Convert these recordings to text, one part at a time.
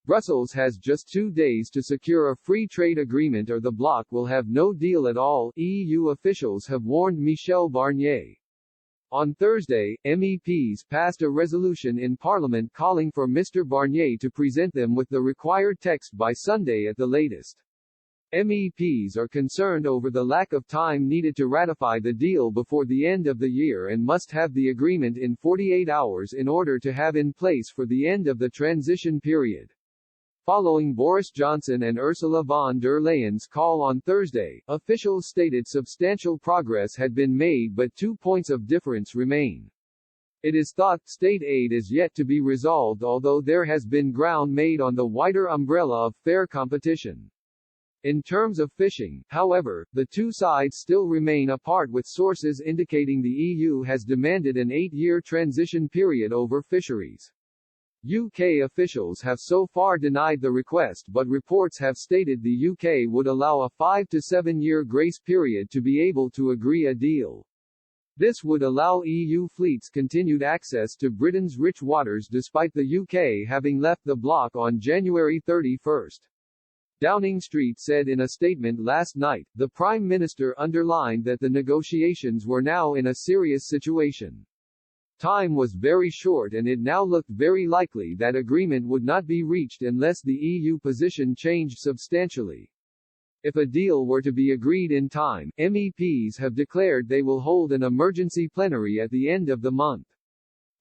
Brussels has just 2 days to secure a free trade agreement or the bloc will have no deal at all, EU officials have warned Michel Barnier. On Thursday, MEPs passed a resolution in Parliament calling for Mr. Barnier to present them with the required text by Sunday at the latest. MEPs are concerned over the lack of time needed to ratify the deal before the end of the year and must have the agreement in 48 hours in order to have in place for the end of the transition period. Following Boris Johnson and Ursula von der Leyen's call on Thursday, officials stated substantial progress had been made but 2 points of difference remain. It is thought state aid is yet to be resolved, although there has been ground made on the wider umbrella of fair competition. In terms of fishing, however, the two sides still remain apart, with sources indicating the EU has demanded an 8-year transition period over fisheries. UK officials have so far denied the request, but reports have stated the UK would allow a 5 to 7 year grace period to be able to agree a deal. This would allow EU fleets continued access to Britain's rich waters despite the UK having left the bloc on January 31. Downing Street said in a statement last night, the Prime Minister underlined that the negotiations were now in a serious situation. Time was very short and it now looked very likely that agreement would not be reached unless the EU position changed substantially. If a deal were to be agreed in time, MEPs have declared they will hold an emergency plenary at the end of the month.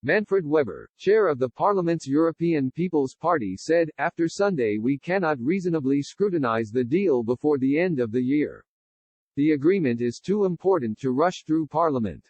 Manfred Weber, chair of the Parliament's European People's Party, said, "After Sunday we cannot reasonably scrutinize the deal before the end of the year. The agreement is too important to rush through Parliament.